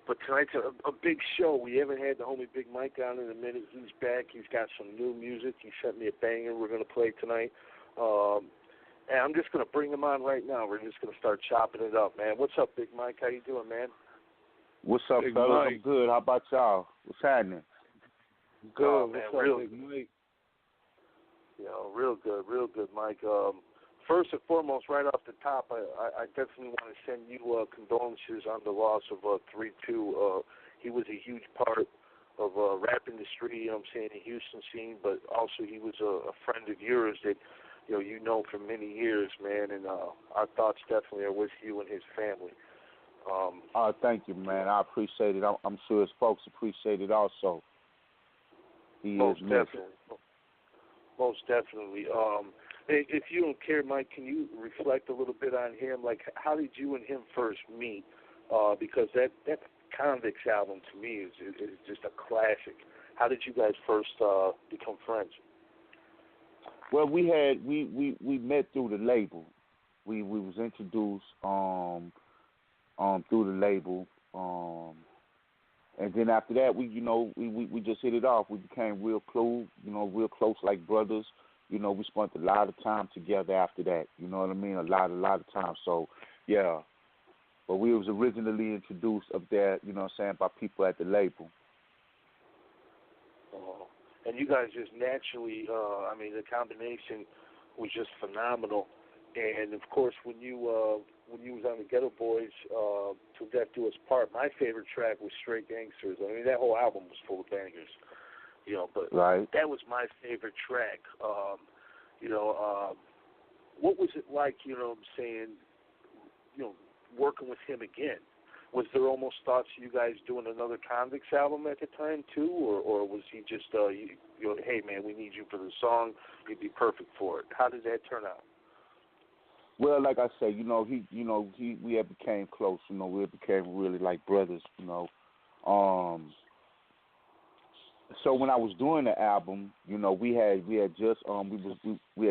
But tonight's a big show. We haven't had the homie Big Mike on in a minute. He's back. He's got some new music. He sent me a banger we're going to play tonight. And I'm just going to bring him on right now. We're just going to start chopping it up, man. What's up, Big Mike? How you doing, man? What's up, Big fellas? Mike. I'm good. How about y'all? What's happening? Good. Oh, man, What's up, real Big Mike? Real good, Mike. First and foremost, right off the top, I definitely want to send you condolences on the loss of 3-2. He was a huge part of rap industry, you know what I'm saying, the Houston scene, but also he was a friend of yours that, you know for many years, man, and our thoughts definitely are with you and his family. Thank you, man. I appreciate it. I'm sure his folks appreciate it also. Most definitely. If you don't care, Mike, can you reflect a little bit on him? Like, how did you and him first meet? Because that Convicts album to me is just a classic. How did you guys first become friends? Well, we met through the label. We was introduced through the label, and then after that we just hit it off. We became real close, real close like brothers. We spent a lot of time together after that. You know what I mean? A lot of time. So yeah, but we was originally introduced up there, by people at the label. And you guys just naturally, the combination was just phenomenal. And of course, when you was on the Geto Boys, Till Death Do Us Part, my favorite track was Straight Gangsters. I mean, that whole album was full of bangers, but right. That was my favorite track. What was it like, working with him again? Was there almost thoughts of you guys doing another Convicts album at the time too, or was he just, hey man, we need you for the song, you'd be perfect for it? How did that turn out? Well, like I say, we had became close. We had became really like brothers. So when I was doing the album, we had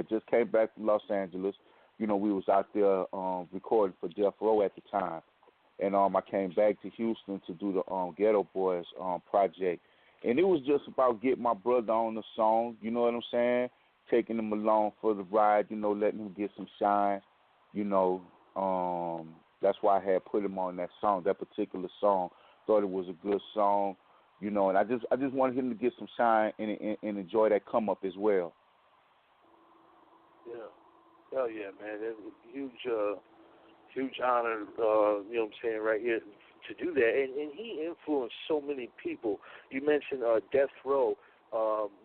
just came back from Los Angeles. We was out there recording for Death Row at the time, and I came back to Houston to do the Geto Boys project, and it was just about getting my brother on the song. You know what I'm saying? Taking him along for the ride. Letting him get some shine. That's why I had put him on that song, that particular song. Thought it was a good song. And I just wanted him to get some shine and enjoy that come up as well. Yeah. Hell yeah, man. It was huge honor, right here to do that. And he influenced so many people. You mentioned Death Row.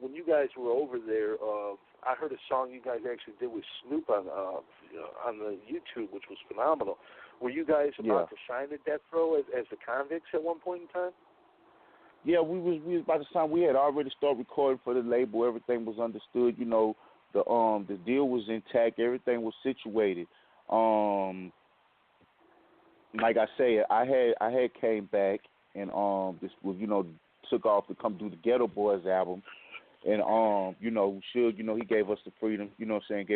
When you guys were over there, I heard a song you guys actually did with Snoop on the YouTube, which was phenomenal. Were you guys about to sign to Death Row as the Convicts at one point in time? Yeah, we was by the time we had already started recording for the label. Everything was understood. The deal was intact. Everything was situated. Like I say, I had came back and took off to come do the Geto Boys album, and he gave us the freedom. Gave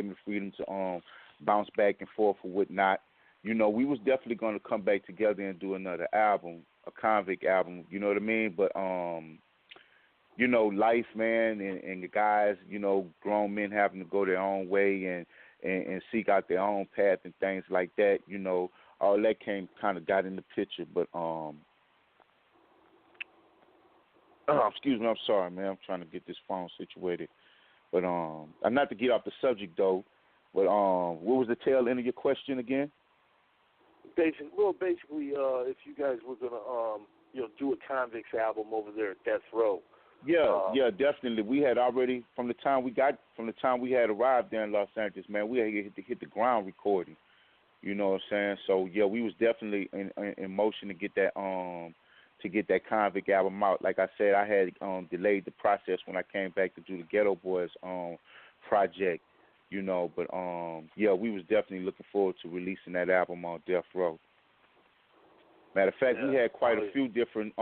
me the freedom to bounce back and forth or whatnot. We was definitely going to come back together and do another album, a Convict album. You know what I mean? But life, man, and the guys, grown men having to go their own way and seek out their own path and things like that. All that got in the picture. But excuse me, I'm sorry, man. I'm trying to get this phone situated. But not to get off the subject though. But what was the tail end of your question again? Basically, if you guys were gonna do a Convicts album over there at Death Row. Yeah, definitely. We had already from the time we had arrived there in Los Angeles, man. We had to hit the ground recording. You know what I'm saying? So yeah, we was definitely in motion to get that Convict album out. Like I said, I had delayed the process when I came back to do the Geto Boys project. But we was definitely looking forward to releasing that album on Death Row. Matter of fact, we had quite a few different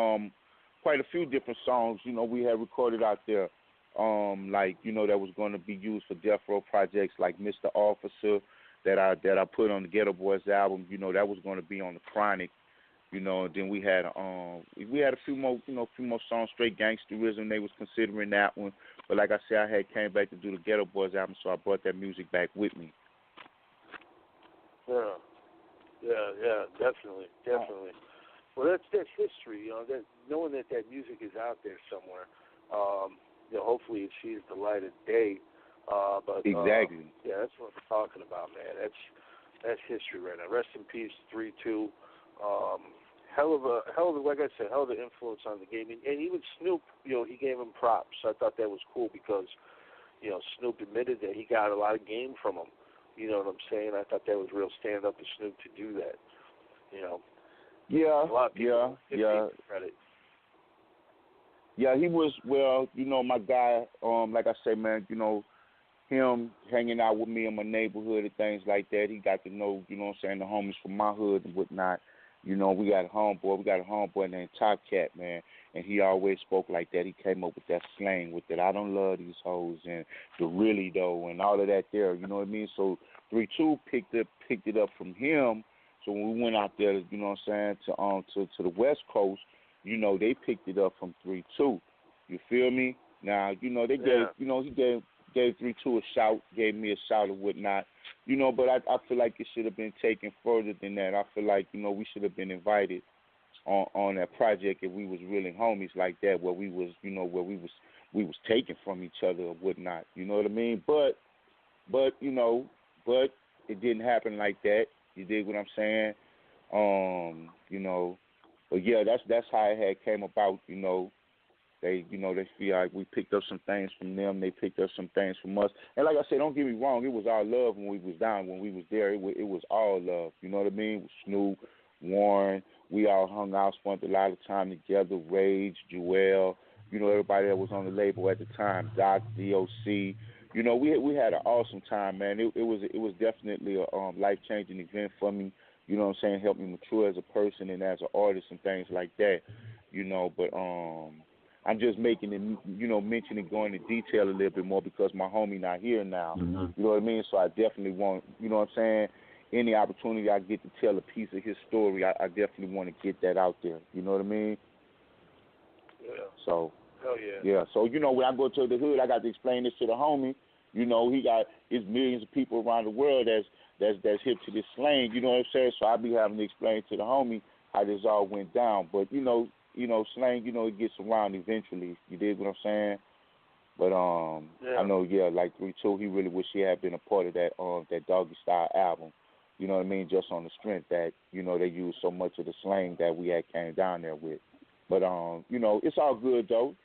songs, we had recorded out there, that was going to be used for Death Row projects, like Mr. Officer, that I put on the Geto Boys album. That was going to be on the Chronic, You know, then we had a few more, a few more songs, straight gangsterism. They was considering that one, but like I said, I had came back to do the Geto Boys album, so I brought that music back with me. Yeah, definitely. Well, that's history, that knowing that music is out there somewhere. Hopefully it sees the light of day. But exactly. That's what I'm talking about, man. That's history right now. Rest in peace, 3-2. Hell of a, like I said, hell of an influence on the game. And even Snoop, he gave him props. I thought that was cool because, Snoop admitted that he got a lot of game from him. You know what I'm saying? I thought that was real stand up to Snoop to do that. Yeah, a lot of people give him credit. Yeah, he was, my guy, like I say, man, him hanging out with me in my neighborhood and things like that. He got to know, the homies from my hood and whatnot. We got a homeboy named Top Cat, man, and he always spoke like that. He came up with that slang with it. I don't love these hoes and the really though and all of that there, you know what I mean? So 3-2 picked it up from him. So when we went out there, to the West Coast, they picked it up from 3-2. You feel me? Now, they gave, he gave 3-2 a shout, gave me a shout or whatnot, but I feel like it should have been taken further than that. I feel like, we should have been invited on that project if we was really homies like that, where we was, where we was taken from each other or whatnot. You know what I mean? But it didn't happen like that. You dig what I'm saying? But yeah, that's how it had came about. They feel like we picked up some things from them. They picked up some things from us. And like I said, don't get me wrong, it was all love when we was down, when we was there. It was all love. You know what I mean? With Snoop, Warren, we all hung out, spent a lot of time together. Rage, Joel, everybody that was on the label at the time. Doc, DOC. We had an awesome time, man. It was definitely a life-changing event for me. You know what I'm saying? Helped me mature as a person and as an artist and things like that. But I'm just making it, mentioning, going into detail a little bit more because my homie not here now. Mm-hmm. You know what I mean? So I definitely want, any opportunity I get to tell a piece of his story, I definitely want to get that out there. You know what I mean? Yeah. So. Hell yeah. Yeah. So, when I go to the hood, I got to explain this to the homie. He got his millions of people around the world that's hip to this slang. You know what I'm saying? So I be having to explain to the homie how this all went down. But slang, it gets around eventually. You dig what I'm saying? But I know, like 3-2, he really wish he had been a part of that Doggy Style album. You know what I mean? Just on the strength that they used so much of the slang that we had came down there with. But it's all good though.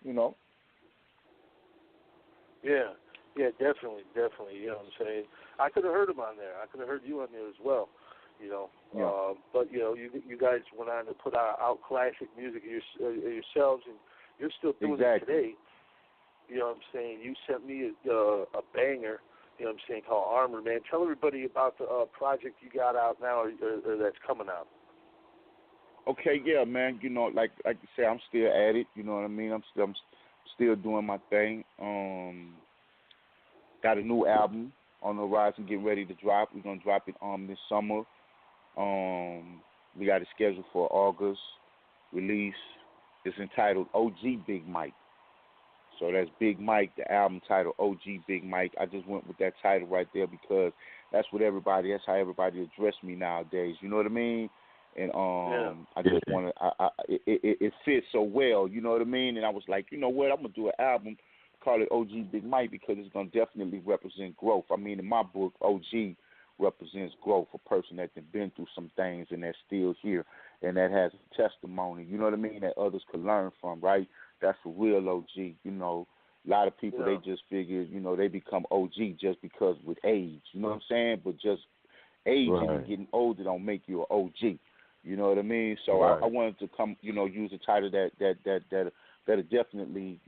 Yeah, definitely. You know what I'm saying? I could have heard him on there. I could have heard you on there as well. Yeah. But you guys went on to put out classic music yourselves, and you're still doing it today. You know what I'm saying? You sent me a banger. You know what I'm saying? Called Armor, man. Tell everybody about the project you got out now, or that's coming out. Okay, yeah, man. Like you say, I'm still at it. You know what I mean? I'm still doing my thing. Got a new album on the horizon, getting ready to drop. We're gonna drop it this summer. We got it scheduled for August release. It's entitled OG Big Mike. So that's Big Mike, the album title OG Big Mike. I just went with that title right there because that's how everybody address me nowadays. You know what I mean? And I just want to. It fits so well. You know what I mean? And I was like, you know what? I'm gonna do an album, call it OG Big Mike because it's gonna definitely represent growth. I mean, in my book, OG represents growth, a person that's been through some things and that's still here and that has a testimony. You know what I mean? That others could learn from. Right? That's a real OG. A lot of people they just figure, they become OG just because with age. You know what I'm saying? But just age and getting older don't make you an OG. You know what I mean? So I wanted to come, use a title that definitely,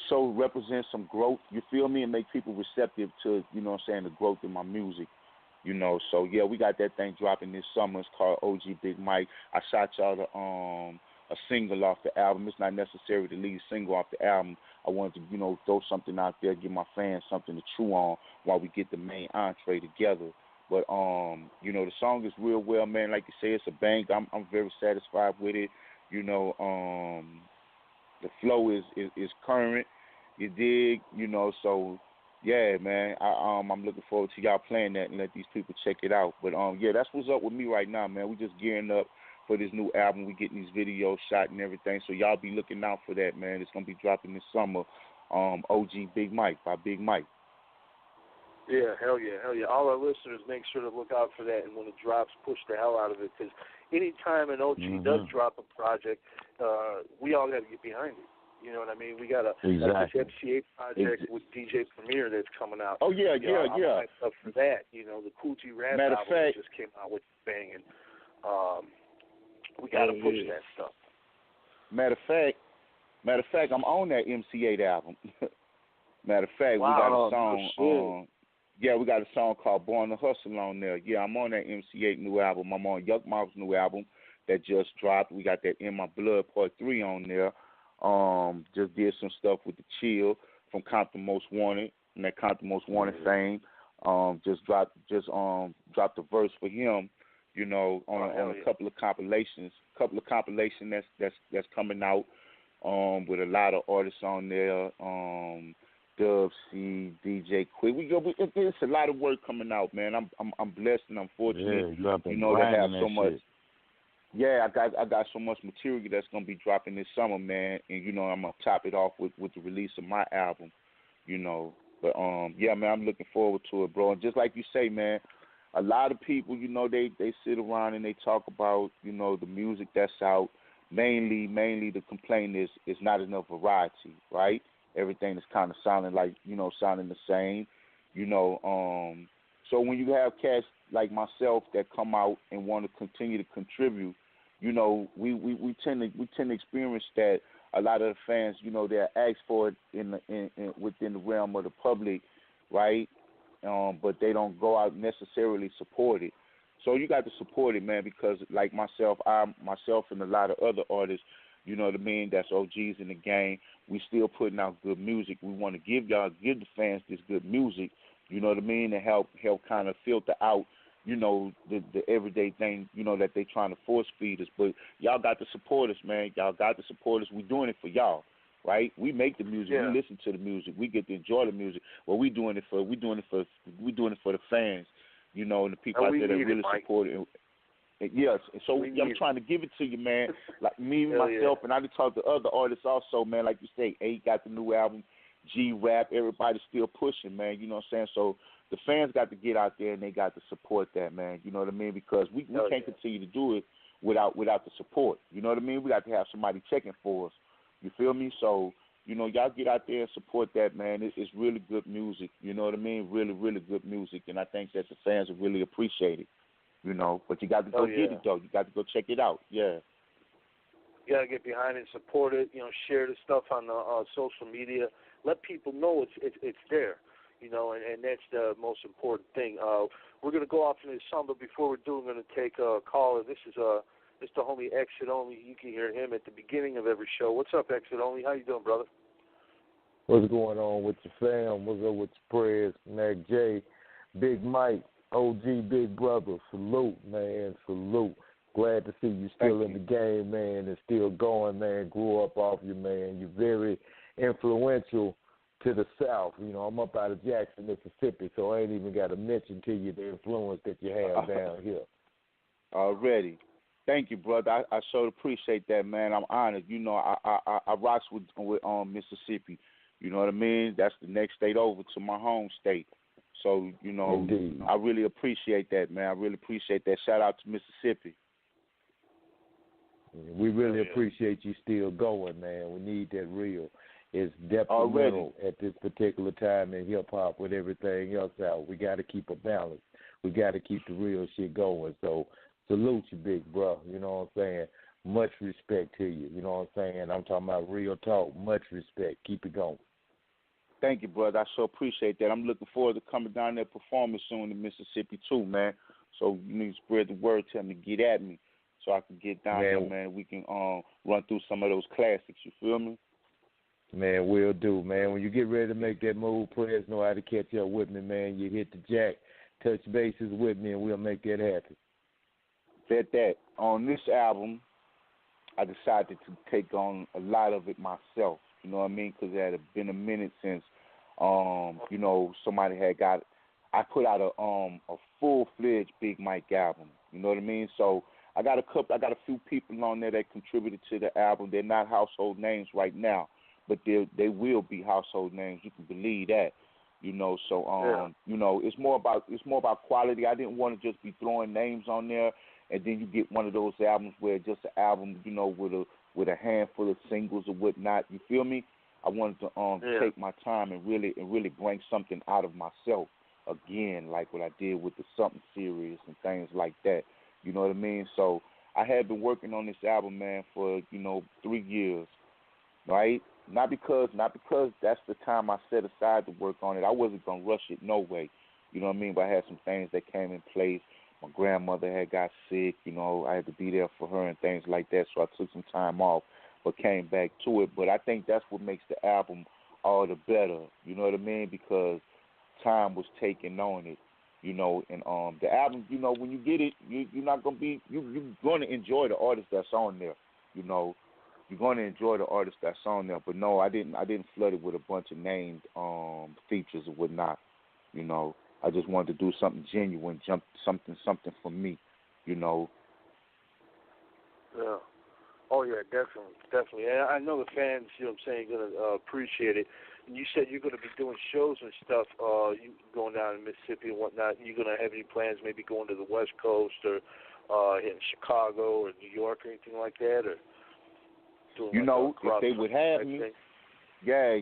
so represents some growth. You feel me? And make people receptive to, the growth in my music. So yeah, we got that thing dropping this summer. It's called OG Big Mike. I shot y'all a single off the album. It's not necessary to lead single off the album. I wanted to, throw something out there, give my fans something to chew on while we get the main entree together. But the song is real well, man. Like you say, it's a bang. I'm very satisfied with it. The flow is current. You dig? So yeah, man. I'm looking forward to y'all playing that and let these people check it out. But yeah, that's what's up with me right now, man. We just gearing up for this new album. We getting these videos shot and everything. So y'all be looking out for that, man. It's gonna be dropping this summer. OG Big Mike by Big Mike. Yeah, hell yeah, hell yeah. All our listeners, make sure to look out for that, and when it drops, push the hell out of it, because anytime an OG does drop a project, we all got to get behind it. You know what I mean? We got this FCA project with DJ Premier that's coming out. Oh, yeah, I'm hyped up for that. The Cool G Rap album that just came out with banging. We got to push that stuff. Matter of fact, I'm on that MC8 album. Matter of fact, wow, we got a song. We got a song called Born to Hustle on there. Yeah, I'm on that MC8 new album. I'm on Yuck Mouth's new album that just dropped. We got that In My Blood Part 3 on there. Just did some stuff with the Chill from Compton Most Wanted and that Compton Most Wanted fame. Just dropped a verse for him, on a couple of compilations. That's coming out with a lot of artists on there. Dub C, DJ Quick. It's a lot of work coming out, man. I'm blessed and I'm fortunate. Yeah, to have so much. Shit. Yeah, I got so much material that's gonna be dropping this summer, man. And I'm gonna top it off with the release of my album, But yeah, man, I'm looking forward to it, bro. And just like you say, man, a lot of people, they sit around and they talk about, the music that's out. Mainly the complaint is not enough variety, right? Everything is kind of sounding the same, So when you have cats like myself that come out and want to continue to contribute, we tend to experience that a lot of the fans, they ask for it within the realm of the public, right? But they don't go out and necessarily support it. So you got to support it, man, because like myself and a lot of other artists, that's OGs in the game, we still putting out good music. We want to give the fans this good music, and help kind of filter out, the everyday thing, that they trying to force feed us. But y'all got to support us, man. Y'all got to support us. We doing it for y'all, right? We make the music. Yeah. We listen to the music. We get to enjoy the music. Well, we doing it for the fans, and the people out there that really support it. Yes, so I'm trying to give it to you, man. Like me, myself, and I done talked to other artists also, man. Like you say, A got the new album, G Rap, everybody's still pushing, man. You know what I'm saying? So the fans got to get out there and they got to support that, man. You know what I mean? Because we can't continue to do it without the support. You know what I mean? We got to have somebody checking for us. You feel me? So, y'all get out there and support that, man. It's really good music. You know what I mean? Really, really good music, and I think that the fans will really appreciate it. But you got to go get it, though. You got to go check it out. Yeah. You got to get behind it, support it, share the stuff on social media. Let people know it's there, and that's the most important thing. We're going to go off into the song, but before we do, we're going to take a caller. This is Mr. Homie Exit Only. You can hear him at the beginning of every show. What's up, Exit Only? How you doing, brother? What's going on with your fam? What's up with your prayers? Mac J, Big Mike, OG Big Brother, salute, man, salute. Glad to see you still in the game, man, and still going, man. Grew up off you, man. You're very influential to the South. I'm up out of Jackson, Mississippi, so I ain't even got to mention to you the influence that you have down here. Already. Thank you, brother. I sure appreciate that, man. I'm honored. I rocks with Mississippi. You know what I mean? That's the next state over to my home state. So, Indeed. I really appreciate that, man. I really appreciate that. Shout out to Mississippi. We really appreciate you still going, man. We need that real. It's detrimental at this particular time in hip-hop with everything else out. We got to keep a balance. We got to keep the real shit going. So salute you, big bro. You know what I'm saying? Much respect to you. You know what I'm saying? I'm talking about real talk. Much respect. Keep it going. Thank you, brother. I so appreciate that. I'm looking forward to coming down there performing soon in Mississippi, too, man. So you need to spread the word, tell me to get at me so I can get down there, man. We can run through some of those classics, you feel me? Man, will do, man. When you get ready to make that move, players know how to catch up with me, man. You hit the jack, touch bases with me, and we'll make that happen. That on this album, I decided to take on a lot of it myself. You know what I mean? Because it had been a minute since, you know, somebody had got. I put out a full-fledged Big Mike album. You know what I mean? So I got a few people on there that contributed to the album. They're not household names right now, but they will be household names. You can believe that. You know, so you know, it's more about quality. I didn't want to just be throwing names on there, and then you get one of those albums where it's just an album, you know, with a handful of singles or whatnot. You feel me? I wanted to take my time and really bring something out of myself again, like what I did with the Something Serious and things like that. You know what I mean? So I had been working on this album, man, for, you know, 3 years, right? Not because that's the time I set aside to work on it. I wasn't going to rush it no way. You know what I mean? But I had some things that came in place. My grandmother had got sick. You know, I had to be there for her and things like that. So I took some time off but came back to it. But I think that's what makes the album all the better. You know what I mean? Because time was taken on it. You know, and the album, you know, when you get it, you're not going to be, you're going to enjoy the artist that's on there, you know. You're going to enjoy the artist that's on there. But no, I didn't flood it with a bunch of named features or whatnot. You know, I just wanted to do something genuine, something for me. You know. Yeah. Oh yeah, definitely. And I know the fans, you know what I'm saying, going to appreciate it. And you said you're going to be doing shows and stuff. You going down in Mississippi and whatnot. You're going to have any plans, maybe going to the West Coast or in Chicago or New York or anything like that, or? You know, if they would have me, yeah.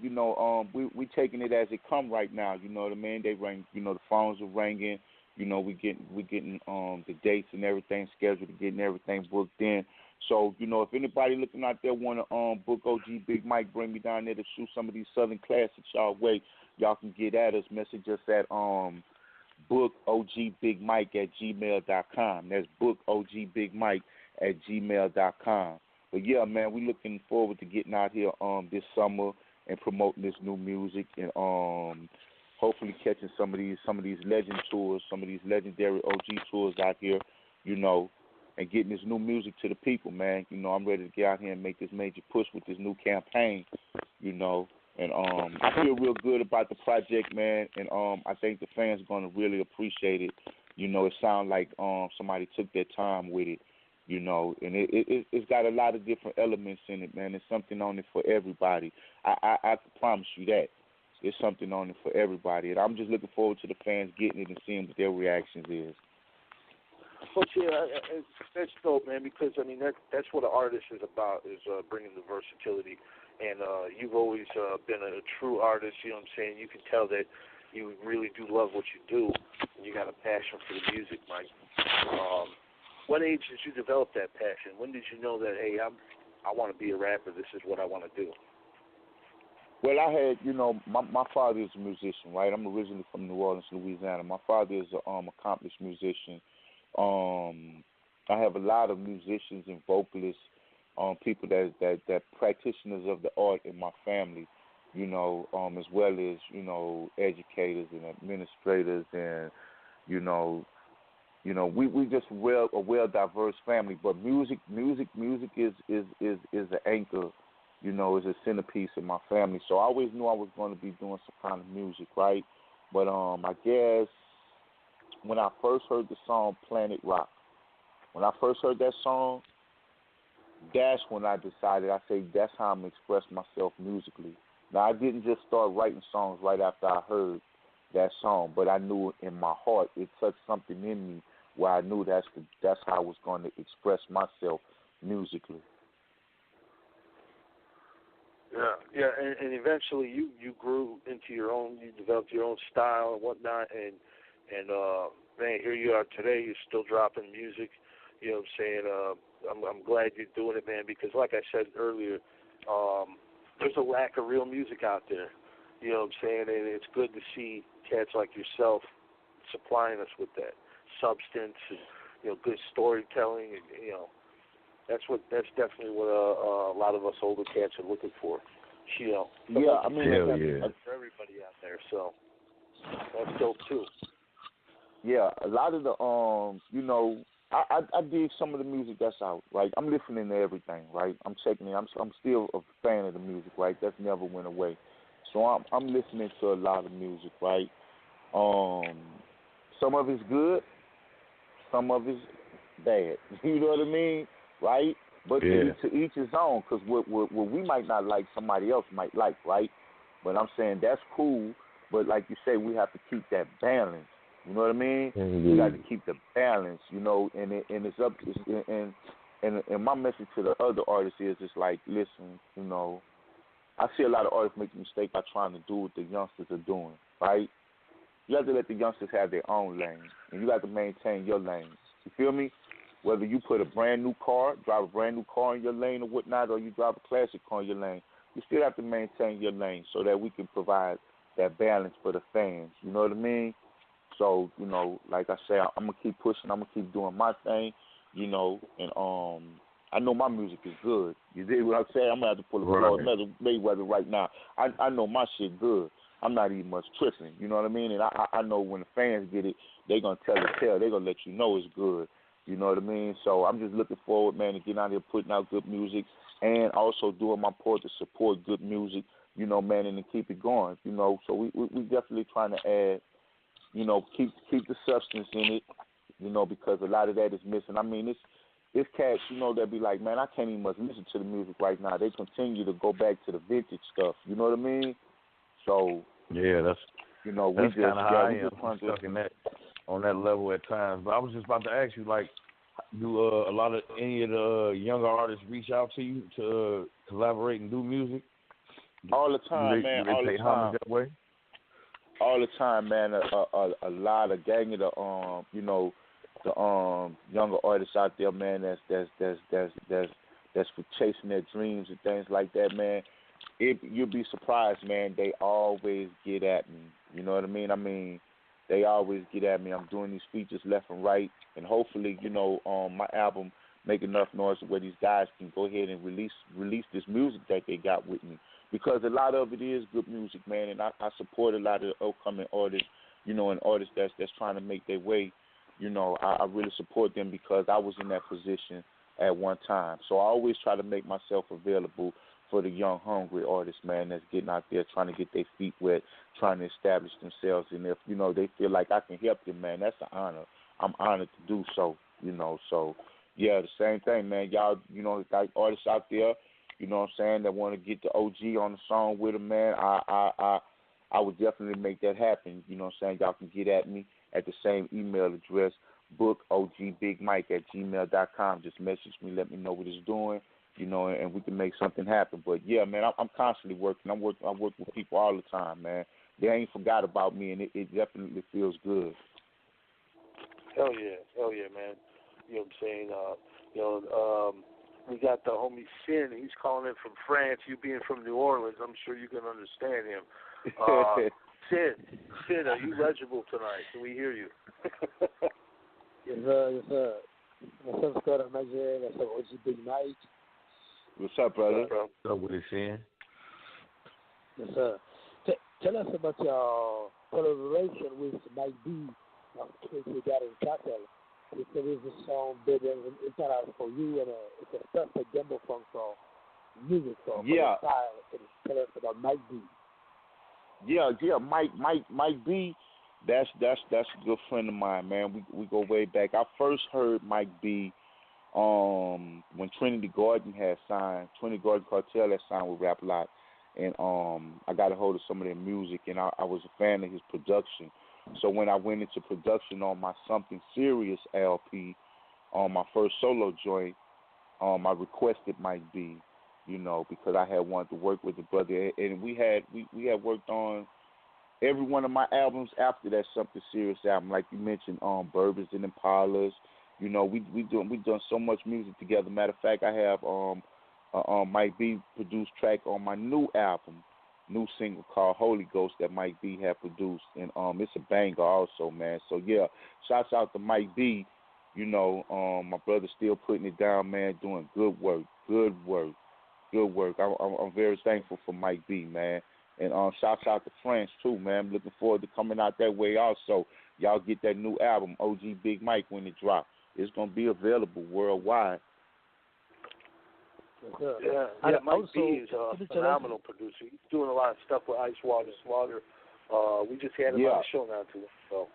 You know, we taking it as it come right now. You know what I mean? They ring. You know, the phones are ringing. You know, we getting the dates and everything scheduled, getting everything booked in. So, you know, if anybody looking out there want to book OG Big Mike, bring me down there to shoot some of these Southern classics y'all way, y'all can get at us. Message us at bookogbigmike@gmail.com. That's bookogbigmike@gmail.com. But yeah, man, we looking forward to getting out here this summer and promoting this new music and hopefully catching some of these legend tours, some of these legendary OG tours out here, you know, and getting this new music to the people, man. You know, I'm ready to get out here and make this major push with this new campaign, you know. And I feel real good about the project, man, and I think the fans are gonna really appreciate it. You know, it sounds like somebody took their time with it. You know, and it's got a lot of different elements in it, man. There's something on it for everybody. I can promise you that. There's something on it for everybody. And I'm just looking forward to the fans getting it and seeing what their reactions is. Well, yeah, that's dope, man, because, I mean, that's what an artist is about, is bringing the versatility. And you've always been a true artist, you know what I'm saying? You can tell that you really do love what you do, and you got a passion for the music, Mike. What age did you develop that passion? When did you know that, hey, I want to be a rapper, this is what I want to do? Well, I had, you know, my father is a musician, right? I'm originally from New Orleans, Louisiana. My father is an accomplished musician. I have a lot of musicians and vocalists, people that practitioners of the art in my family, you know, as well as, you know, educators and administrators and, you know, we just a well diverse family. But music is the anchor, you know, is a centerpiece in my family. So I always knew I was going to be doing some kind of music, right? But I guess when I first heard the song Planet Rock, when I first heard that song, that's when I decided, I say, that's how I'm going to express myself musically. Now, I didn't just start writing songs right after I heard that song, but I knew in my heart it touched something in me where I knew that's how I was going to express myself musically. Yeah, and eventually you grew into your own, you developed your own style and whatnot, and man, here you are today. You're still dropping music. You know what I'm saying? I'm glad you're doing it, man, because like I said earlier, there's a lack of real music out there. You know what I'm saying? And it's good to see cats like yourself supplying us with that substance and, you know, good storytelling, and, you know, that's definitely what a lot of us older cats are looking for. You know, yeah, I mean, for everybody out there. So that's dope too. yeah, a lot of the you know, I dig some of the music that's out, right? I'm listening to everything, right? I'm checking it. I'm still a fan of the music, right? That's never went away. So I'm listening to a lot of music, right? Some of it's good, some of it's bad. You know what I mean, right? But to each his own, because what we might not like, somebody else might like, right? But I'm saying that's cool. But like you say, we have to keep that balance. You know what I mean? Mm-hmm. We got to keep the balance, you know. And it's up. And my message to the other artists is, it's like, listen, you know, I see a lot of artists make the mistake by trying to do what the youngsters are doing, right? You have to let the youngsters have their own lane, and you got to maintain your lane. You feel me? Whether you put a brand new car, drive a brand new car in your lane or whatnot, or you drive a classic car in your lane, you still have to maintain your lane so that we can provide that balance for the fans. You know what I mean? So, you know, like I say, I'm gonna keep pushing. I'm gonna keep doing my thing. You know, and I know my music is good. You dig what I'm saying? I'm gonna have to pull a Floyd Mayweather right now. I know my shit good. I'm not even much tripping. You know what I mean? And I know when the fans get it, they gonna tell the tale. They gonna let you know it's good. You know what I mean? So I'm just looking forward, man, to getting out here putting out good music and also doing my part to support good music. You know, man, and to keep it going. You know, so we definitely trying to add. You know, keep the substance in it, you know, because a lot of that is missing. I mean, it's cats, you know, that be like, man, I can't even much listen to the music right now. They continue to go back to the vintage stuff. You know what I mean? So yeah, that's you know, that's kind of how I am. I'm stuck in that on that level at times. But I was just about to ask you, like, do a lot of any of the younger artists reach out to you to collaborate and do music? All the time, man. Do they pay homage that way? All the time, man. A lot of gang of the you know, the younger artists out there, man. That's for chasing their dreams and things like that, man. You'll be surprised, man. They always get at me. You know what I mean? They always get at me. I'm doing these features left and right, and hopefully, you know, my album make enough noise where these guys can go ahead and release this music that they got with me. Because a lot of it is good music, man, and I support a lot of the upcoming artists, you know, and artists that's trying to make their way. You know, I really support them because I was in that position at one time. So I always try to make myself available for the young, hungry artists, man, that's getting out there trying to get their feet wet, trying to establish themselves. And if, you know, they feel like I can help them, man, that's an honor. I'm honored to do so, you know. So, yeah, the same thing, man. Y'all, you know, got artists out there, you know what I'm saying, that want to get the OG on the song with them, man. I would definitely make that happen. You know what I'm saying? Y'all can get at me at the same email address, bookogbigmike@gmail.com. Just message me, let me know what it's doing, you know, and we can make something happen. But, yeah, man, I'm constantly working. I work with people all the time, man. They ain't forgot about me, and it definitely feels good. Hell yeah, man. You know what I'm saying? You know, we got the homie Sin. He's calling in from France. You being from New Orleans, I'm sure you can understand him. Sin, are you legible tonight? Can we hear you? Yes, sir. What's up, Scott? I'm Nigeria. What's up, OG Big Mike? What's up, brother? What's up with it, Sin? Yes, sir. Tell us about your collaboration with Mike B. You got in Cartel. There is a song, Baby, and it's not out for you, and it's a perfect demo song for music, for yeah. the style. Tell us about Mike B. Yeah, Mike B. That's a good friend of mine, man. We go way back. I first heard Mike B. When Trinity Garden had signed. Trinity Garden Cartel had signed with Rap Lot, and I got a hold of some of their music, and I was a fan of his production. So when I went into production on my Something Serious LP, on my first solo joint, I requested Mike B, you know, because I had wanted to work with the brother, and we had worked on every one of my albums after that Something Serious album, like you mentioned, Bourbons and Impalas. You know, we done so much music together. Matter of fact, I have Mike B produced track on my new album, new single called Holy Ghost that Mike B had produced, and it's a banger also, man. So yeah, shouts out to Mike B. You know, my brother still putting it down, man, doing good work. I'm very thankful for Mike B, man. And shouts out to France too, man. I'm looking forward to coming out that way also. y'all get that new album, OG Big Mike, when it drops. It's going to be available worldwide. Yeah, Mike B is a phenomenal producer. He's doing a lot of stuff with Ice Water Slaughter. We just had him on the show now too. So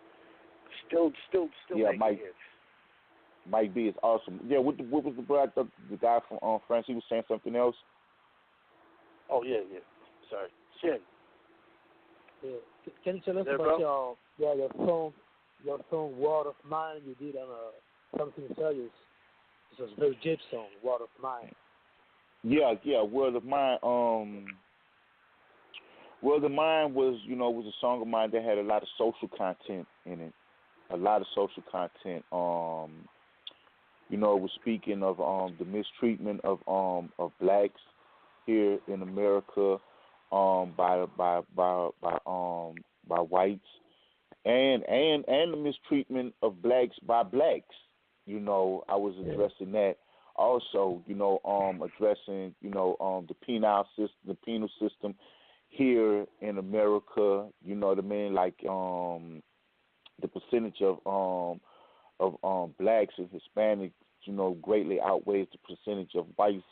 still making hits. Mike B is awesome. Yeah, what was the brother? The guy from France? He was saying something else. Oh yeah. Sorry, Sin. Yeah. Can you tell us about your song "Word of Mine" you did on something serious? This was a very deep song, "Word of Mine." Yeah, Word of Mine. Word of Mine was a song of mine that had a lot of social content in it. A lot of social content. It was speaking of the mistreatment of blacks here in America by whites, and the mistreatment of blacks by blacks. I was addressing that. Also, addressing, the penal system here in America. You know what I mean? Like the percentage of blacks and Hispanics, greatly outweighs the percentage of whites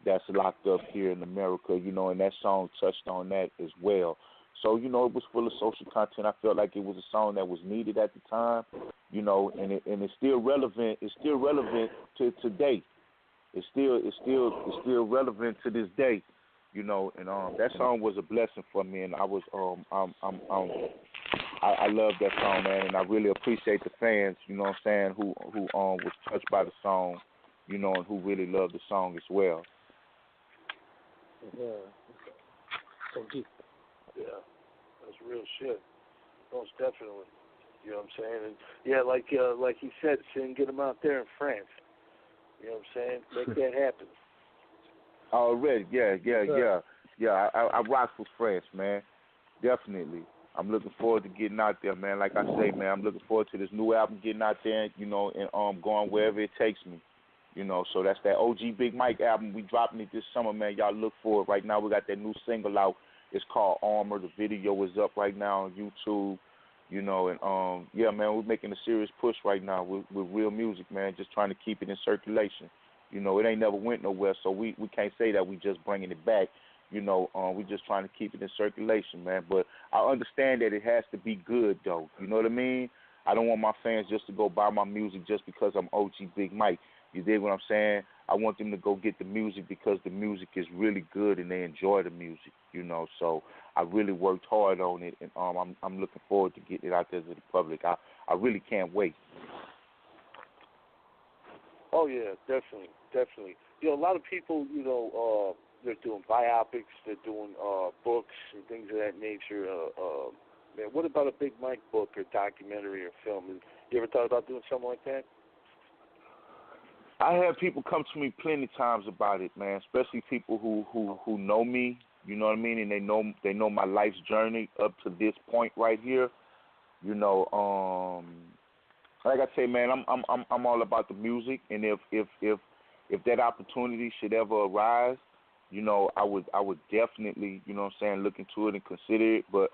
that's locked up here in America. And that song touched on that as well. So, it was full of social content. I felt like it was a song that was needed at the time, and it's still relevant. It's still relevant to today. It's still relevant to this day, and that song was a blessing for me, and I was I love that song, man, and I really appreciate the fans, who was touched by the song, and who really loved the song as well. Yeah. So deep. Yeah, that's real shit. Most definitely. You know what I'm saying? And yeah, like he said, Sin, get them out there in France. You know what I'm saying? Make that happen. Already, yeah. I rock for France, man. Definitely. I'm looking forward to getting out there, man. Like I say, man, I'm looking forward to this new album getting out there, and going wherever it takes me. So that's that OG Big Mike album. We dropping it this summer, man. Y'all look for it. Right now we got that new single out. It's called Armor. The video is up right now on YouTube. And yeah, man, we're making a serious push right now with real music, man. Just trying to keep it in circulation. It ain't never went nowhere, so we can't say that we just bringing it back. We just trying to keep it in circulation, man. But I understand that it has to be good, though. You know what I mean? I don't want my fans just to go buy my music just because I'm OG Big Mike. You dig what I'm saying? I want them to go get the music because the music is really good and they enjoy the music, So I really worked hard on it, and I'm looking forward to getting it out there to the public. I really can't wait. Oh yeah, definitely. A lot of people, they're doing biopics, they're doing books and things of that nature. Man, what about a Big Mike book or documentary or film? You ever thought about doing something like that? I have people come to me plenty of times about it, man. Especially people who know me, you know what I mean, and they know my life's journey up to this point right here. Like I say, man, I'm all about the music, and if that opportunity should ever arise, I would definitely, look into it and consider it. But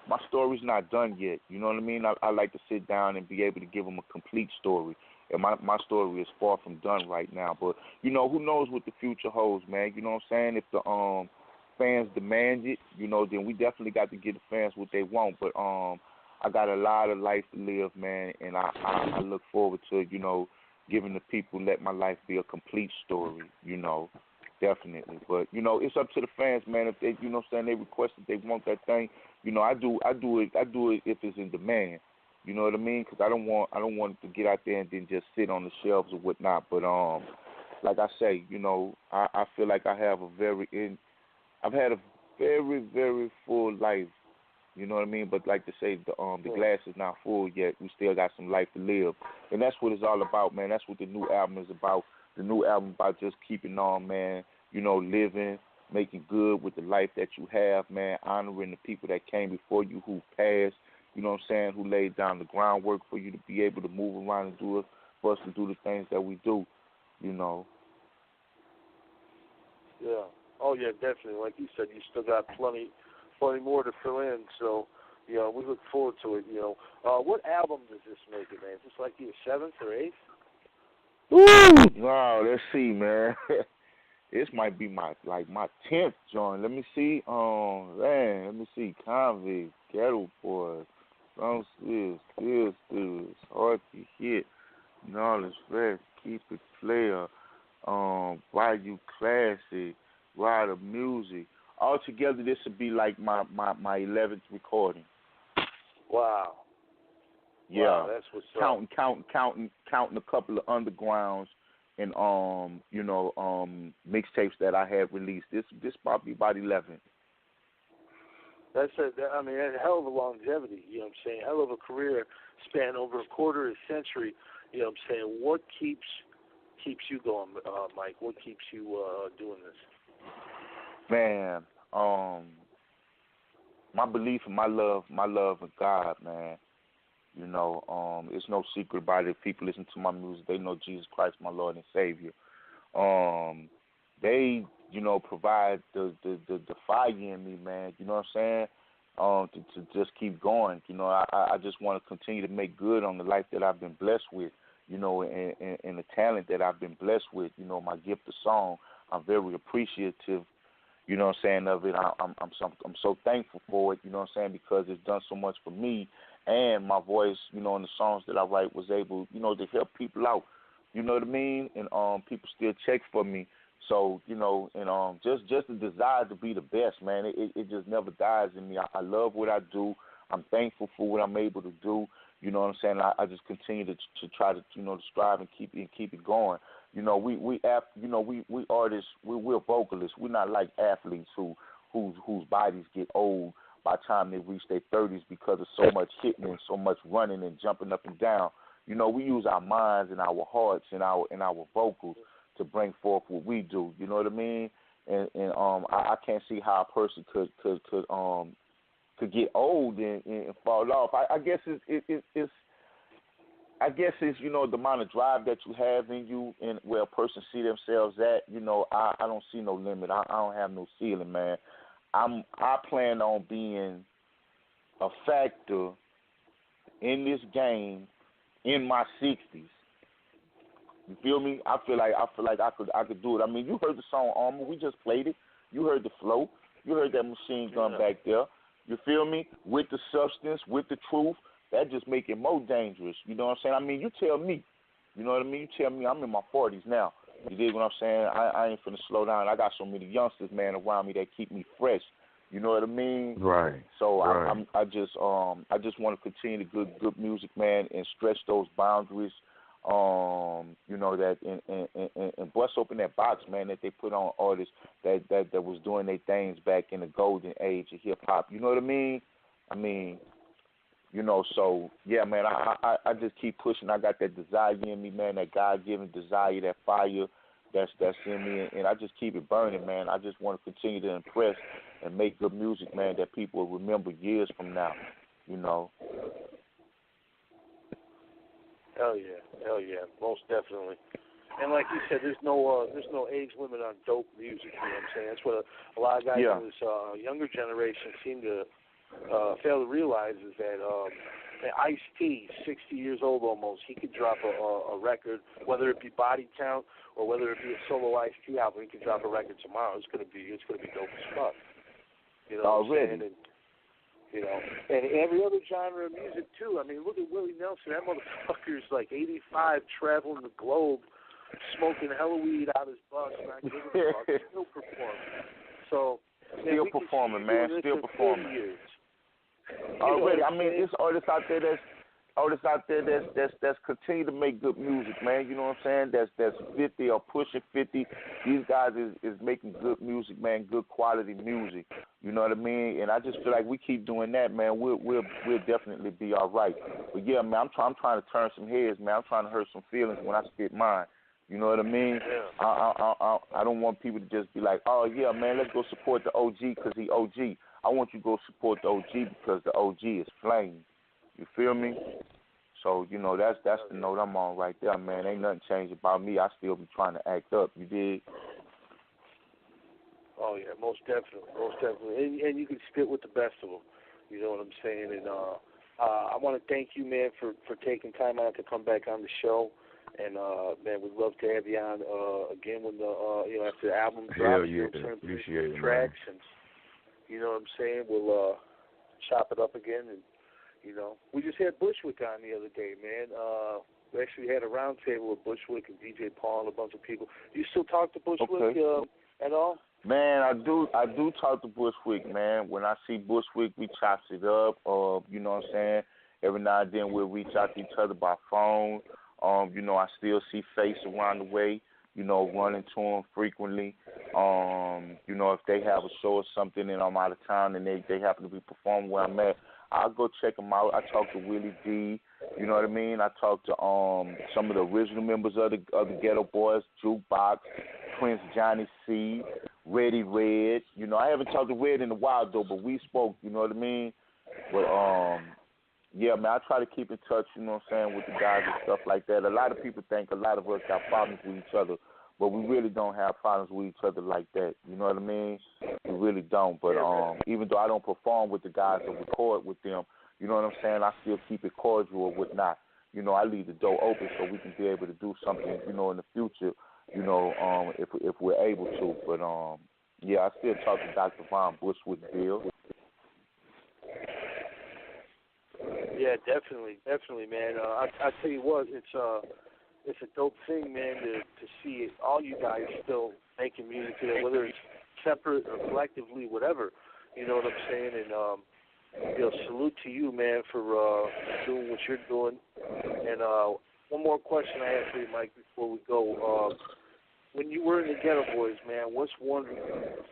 my story's not done yet. You know what I mean? I like to sit down and be able to give them a complete story. And my story is far from done right now. But, who knows what the future holds, man. You know what I'm saying? If the fans demand it, then we definitely got to give the fans what they want. But I got a lot of life to live, man, and I look forward to, giving the people, let my life be a complete story, definitely. But, it's up to the fans, man. If they, they request that they want that thing, I do it if it's in demand. You know what I mean? Because I don't want it to get out there and then just sit on the shelves or whatnot. But like I say, I feel like I've had a very, very full life. You know what I mean? But like to say, the glass is not full yet. We still got some life to live, and that's what it's all about, man. That's what the new album is about. The new album about just keeping on, man. Living, making good with the life that you have, man. Honoring the people that came before you, who passed. You know what I'm saying? Who laid down the groundwork for you to be able to move around and do it, for us to do the things that we do. Yeah. Oh yeah, definitely. Like you said, you still got plenty more to fill in. So, You know, we look forward to it. You know, what album does this make it, man? Is this like your 7th or 8th? Woo! Wow, let's see, man. This might be my 10th joint. Let me see. Let me see. Convicts, Geto Boys, Don't Still, Hard to Hit, Knowledge Fresh, Keep It Player, Bayou Classic, Rider Music. Altogether, this would be like my 11th recording. Wow. Yeah. Wow, that's what's up. Counting a couple of undergrounds and mixtapes that I have released. This probably about 11. That's a hell of a longevity. You know what I'm saying? Hell of a career span over a quarter of a century. You know what I'm saying? What keeps you going, Mike? What keeps you doing this? Man, my belief and my love of God, man. You know, it's no secret about it. If people listen to my music, they know Jesus Christ, my Lord and Savior. They, provide the fire in me, man. You know what I'm saying? To just keep going. You know, I just want to continue to make good on the life that I've been blessed with, and the talent that I've been blessed with. You know, my gift of song. I'm very appreciative, you know what I'm saying, of it. I'm so thankful for it, you know what I'm saying, because it's done so much for me. And my voice, in the songs that I write was able, to help people out. You know what I mean? And people still check for me. So, and just the desire to be the best, man. It just never dies in me. I love what I do. I'm thankful for what I'm able to do. You know what I'm saying? I just continue to try to, to strive and keep it going. We artists, we're vocalists. We're not like athletes whose bodies get old by the time they reach their 30s because of so much hitting and so much running and jumping up and down. We use our minds and our hearts and our vocals to bring forth what we do. You know what I mean? And I can't see how a person could get old and fall off. I guess it's the amount of drive that you have in you and where a person see themselves at. I don't see no limit. I don't have no ceiling, man. I plan on being a factor in this game in my 60s. You feel me? I feel like I could do it. I mean, you heard the song Armor. We just played it. You heard the flow. You heard that machine gun back there. You feel me? With the substance, with the truth, that just make it more dangerous. You know what I'm saying? I mean, you tell me. You know what I mean? You tell me. I'm in my 40s now. You dig what I'm saying? I ain't finna slow down. I got so many youngsters, man, around me that keep me fresh. You know what I mean? Right. So right. I just want to continue to good music, man, and stretch those boundaries. That and bust open that box, man, that they put on artists that was doing their things back in the golden age of hip hop. You know what I mean? So yeah, man, I just keep pushing. I got that desire in me, man, that God-given desire, that fire that's in me, and I just keep it burning, man. I just want to continue to impress and make good music, man, that people will remember years from now. Hell yeah, most definitely. And like you said, there's no age limit on dope music. You know what I'm saying? That's what a lot of guys in this younger generation seem to fail to realize is that Ice-T, 60 years old almost, he could drop a record, whether it be Body Count or whether it be a solo Ice-T album. He could drop a record tomorrow. It's gonna be dope as fuck. You know what I'm saying? And every other genre of music too. I mean, look at Willie Nelson. That motherfucker's like 85, traveling the globe, smoking hella weed out his butt, not giving a fuck, still performing. So still performing, man. Still performing. Already, I mean, it's artists out there that's continue to make good music, man. You know what I'm saying? That's 50 or pushing 50. These guys is making good music, man. Good quality music. You know what I mean? And I just feel like we keep doing that, man. We'll definitely be all right. But yeah, man, I'm trying to turn some heads, man. I'm trying to hurt some feelings when I spit mine. You know what I mean? Yeah. I don't want people to just be like, oh yeah, man, let's go support the OG because he OG. I want you to go support the OG because the OG is flame. You feel me? So, that's the note I'm on right there, man. Ain't nothing changed about me. I still be trying to act up. You dig? Oh, yeah, most definitely. And you can spit with the best of them. You know what I'm saying? And I want to thank you, man, for taking time out to come back on the show. And man, we'd love to have you on again when the after the album drops. Hell yeah, appreciate it, tracks, man. And you know what I'm saying? We'll chop it up again. And we just had Bushwick on the other day, man. We actually had a round table with Bushwick and DJ Paul and a bunch of people. You still talk to Bushwick at all? Man, I do talk to Bushwick, man. When I see Bushwick, we chop it up. You know what I'm saying? Every now and then we'll reach out to each other by phone. I still see Face around the way, running to him frequently. If they have a show or something and I'm out of town and they happen to be performing where I'm at, I'll go check them out. I talk to Willie D, you know what I mean? I talk to some of the original members of the Geto Boys, Jukebox, Prince Johnny C, Reddy Red. I haven't talked to Red in a while though, but we spoke, you know what I mean? But yeah, man, I try to keep in touch, you know what I'm saying, with the guys and stuff like that. A lot of people think a lot of us got problems with each other, but we really don't have problems with each other like that. You know what I mean? We really don't. But even though I don't perform with the guys or record with them, you know what I'm saying, I still keep it cordial or whatnot. I leave the door open so we can be able to do something, in the future, if we're able to. But, yeah, I still talk to Dr. Von Bushwick Bill. Yeah, definitely, man. I tell you what, it's a dope thing, man, to see all you guys still making music today, whether it's separate or collectively, whatever. You know what I'm saying? And salute to you, man, for doing what you're doing. And one more question I have for you, Mike, before we go. When you were in the Geto Boys, man, what's one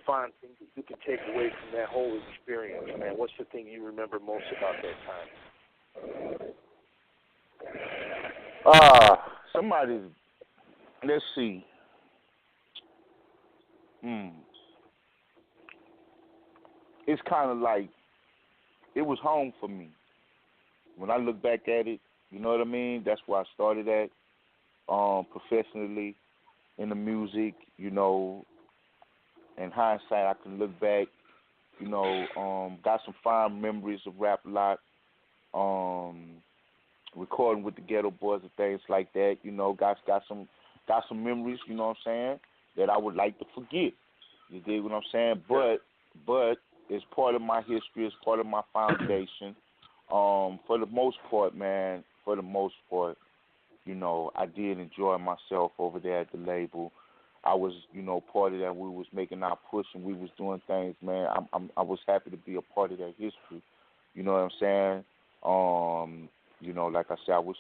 fun thing that you can take away from that whole experience, man? What's the thing you remember most about that time? Let's see. It's kind of like it was home for me. When I look back at it, you know what I mean? That's where I started at, professionally in the music, In hindsight, I can look back, got some fond memories of Rap Lot. Recording with the Geto Boys and things like that, got some memories, you know what I'm saying, that I would like to forget. You dig what I'm saying? But it's part of my history, it's part of my foundation. For the most part, man, I did enjoy myself over there at the label. I was, part of that. We was making our push and we was doing things, man. I was happy to be a part of that history. You know what I'm saying? Like I said, I wish,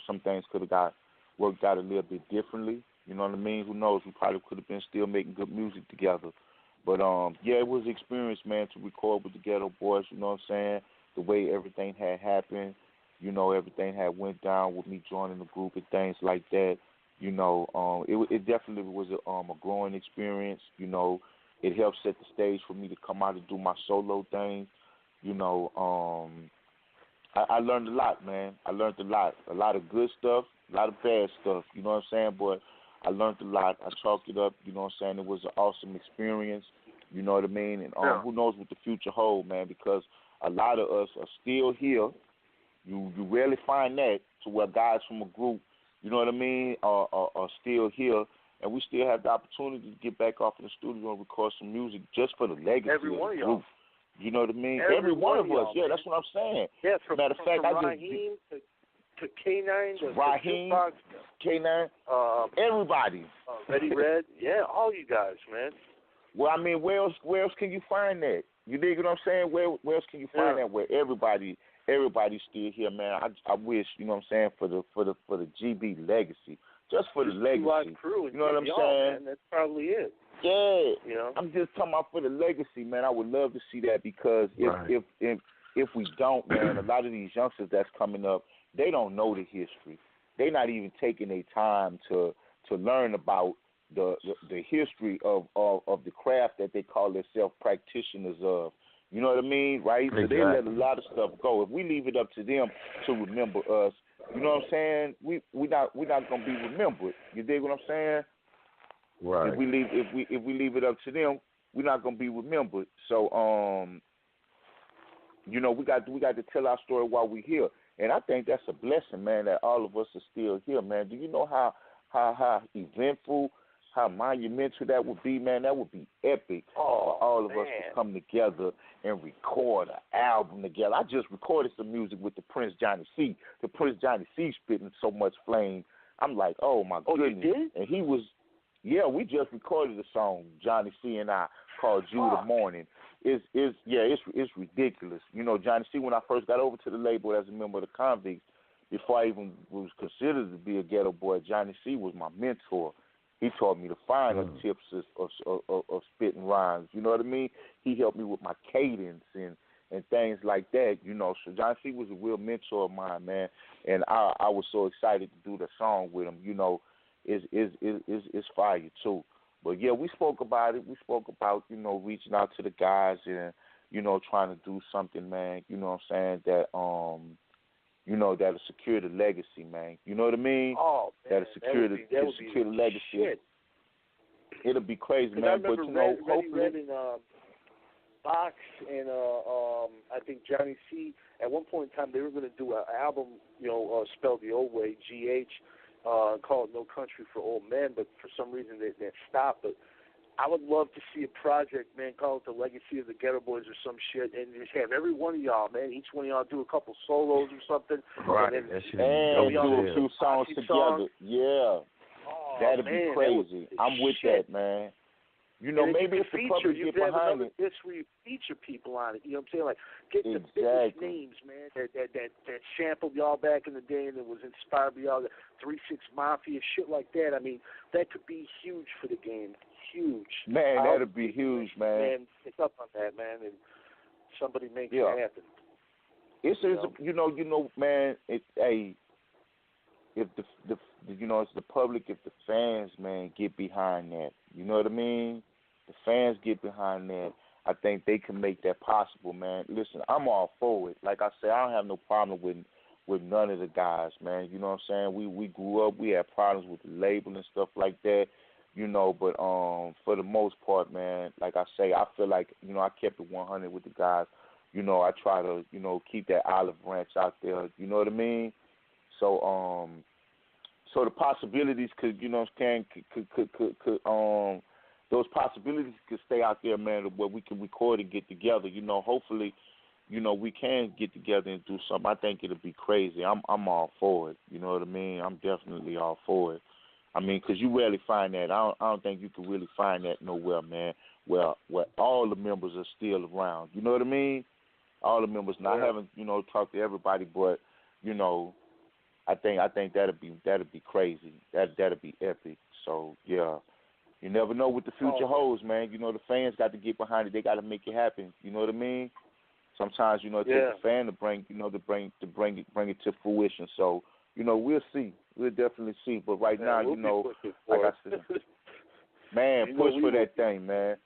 some things could have got worked out a little bit differently. You know what I mean? Who knows? We probably could have been still making good music together. But, yeah, it was an experience, man, to record with the Geto Boys, you know what I'm saying? The way everything had happened, everything had went down with me joining the group and things like that. It definitely was a growing experience. It helped set the stage for me to come out and do my solo thing. I learned a lot, man. I learned a lot of good stuff, a lot of bad stuff, you know what I'm saying? But I learned a lot. I chalked it up, you know what I'm saying? It was an awesome experience, you know what I mean? And who knows what the future holds, man, because a lot of us are still here. You rarely find that to where guys from a group, you know what I mean, are still here. And we still have the opportunity to get back off in the studio and record some music just for the legacy of the group. You know what I mean? Every one of us. Yeah, that's what I'm saying. Yeah, from Raheem to K9 to Raheem, K9, everybody. Reddy Red, yeah, all you guys, man. Well, I mean, where else can you find that? You dig what I'm saying? Where else can you find that? Where everybody's still here, man. I wish, you know what I'm saying, for the GB legacy, just for the legacy. Crew, you know what I'm saying? Man, that's probably it. Yeah, I'm just talking about for the legacy, man. I would love to see that because if we don't, man, a lot of these youngsters that's coming up, they don't know the history. They're not even taking their time to learn about the history of the craft that they call themselves practitioners of. You know what I mean, right? Exactly. So they let a lot of stuff go. If we leave it up to them to remember us, you know what I'm saying? We're not gonna be remembered. You dig what I'm saying? Right. If we leave it up to them, we're not gonna be remembered. So you know, we got to tell our story while we're here. And I think that's a blessing, man, that all of us are still here, man. Do you know how eventful, how monumental that would be, man? That would be epic for all of us to come together and record an album together. I just recorded some music with the Prince Johnny C. The Prince Johnny C spitting so much flame. I'm like, oh, my goodness. You did? And he was, yeah, we just recorded a song, Johnny C and I, called You the Morning. It's ridiculous. You know, Johnny C, when I first got over to the label as a member of the Convicts, before I even was considered to be a Geto Boy, Johnny C was my mentor. He taught me the finer tips of spitting rhymes. You know what I mean? He helped me with my cadence and things like that. You know, so Johnny C was a real mentor of mine, man. And I was so excited to do the song with him. You know, it's fire too. But yeah, we spoke about it. We spoke about, you know, reaching out to the guys and, you know, trying to do something, man. You know what I'm saying? That you know, that'll secure the legacy, man. You know what I mean? Oh, man, that'll secure the legacy. Shit. It'll be crazy, man. I remember but you know, hopefully, Red and Box and I think Johnny C. At one point in time, they were going to do an album, you know, spelled the old way, GH, called No Country for Old Men, but for some reason they stopped. But I would love to see a project, man, called The Legacy of the Geto Boys or some shit, and just have every one of y'all, man, each one of y'all do a couple solos or something. Right. And then, do a few songs together. Yeah. That'd be crazy. I'm with that, man. You know, maybe if the public get behind it. This where you feature people on it. You know what I'm saying? Like, get the biggest names, man, that sampled y'all back in the day and that was inspired by y'all, the 3-6 Mafia, shit like that. I mean, that could be huge for the game. Huge. Man, that'd be huge, man. Man, pick up on that, man, and somebody make it happen. It's you know, man. If the you know, it's the public, if the fans, man, get behind that. You know what I mean? The fans get behind that. I think they can make that possible, man. Listen, I'm all for it. Like I said, I don't have no problem with none of the guys, man. You know what I'm saying? We grew up, we had problems with the label and stuff like that. You know, but for the most part, man, like I say, I feel like, you know, I kept it 100 with the guys. You know, I try to, you know, keep that olive branch out there. You know what I mean? So, so the possibilities could, you know, those possibilities could stay out there, man, where we can record and get together. You know, hopefully, you know, we can get together and do something. I think it'll be crazy. I'm all for it. You know what I mean? I'm definitely all for it. I mean, because you rarely find that. I don't think you can really find that nowhere, man, where all the members are still around. You know what I mean? All the members. Now, I haven't, you know, talked to everybody, but, you know, I think that'd be crazy. That'd be epic. So, yeah. You never know what the future holds, man. You know, the fans got to get behind it. They got to make it happen. You know what I mean? Sometimes, you know, it takes a fan to bring it to fruition. So, you know, we'll see. We'll definitely see. But right now, you know, like I said, man, push for that thing, man.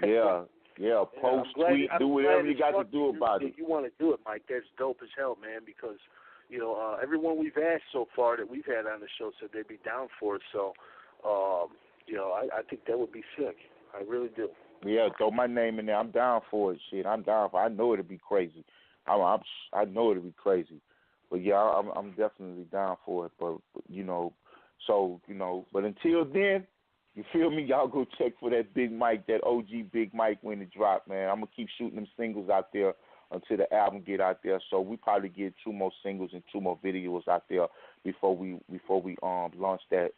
Yeah, post, tweet, do whatever you got to do about it. You want to do it, Mike. That's dope as hell, man, because, you know, everyone we've asked so far that we've had on the show said they'd be down for it. So, you know, I think that would be sick. I really do. Yeah, throw my name in there. I'm down for it. Shit, I'm down for it. I know it'll be crazy. I know it'll be crazy. But, yeah, I'm definitely down for it. But, you know, so, you know, but until then, you feel me? Y'all go check for that Big Mike, that OG Big Mike when it drop, man. I'm going to keep shooting them singles out there until the album get out there. So we probably get 2 more singles and 2 more videos out there before we launch that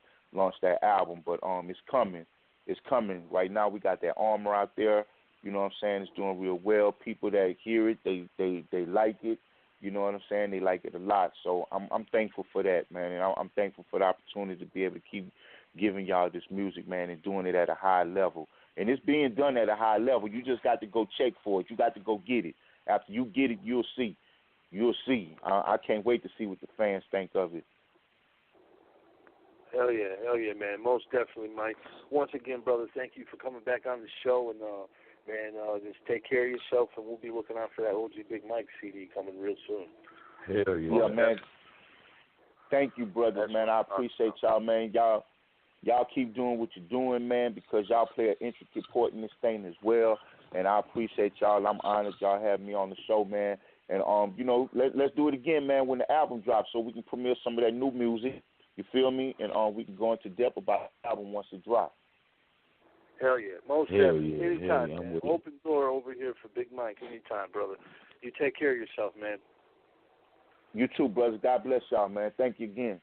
album. But it's coming. It's coming. Right now we got that Armor out there. You know what I'm saying? It's doing real well. People that hear it, they like it. You know what I'm saying? They like it a lot. So I'm thankful for that, man. And I'm thankful for the opportunity to be able to keep giving y'all this music, man, and doing it at a high level. And it's being done at a high level. You just got to go check for it. You got to go get it. After you get it, you'll see. You'll see. I can't wait to see what the fans think of it. Hell yeah, man. Most definitely, Mike. Once again, brother, thank you for coming back on the show. And, man, just take care of yourself, and we'll be looking out for that OG Big Mike CD coming real soon. Hell yeah. Yeah, man. Thank you, brothers, man. I appreciate y'all, man. Y'all keep doing what you're doing, man, because y'all play an intricate part in this thing as well. and I appreciate y'all. I'm honored y'all having me on the show, man. And you know, let's do it again, man, when the album drops, so we can premiere some of that new music. You feel me? And we can go into depth about the album once it drops. Hell yeah, most definitely. Anytime, man. Open door over here for Big Mike. Anytime, brother. You take care of yourself, man. You too, brother. God bless y'all, man. Thank you again.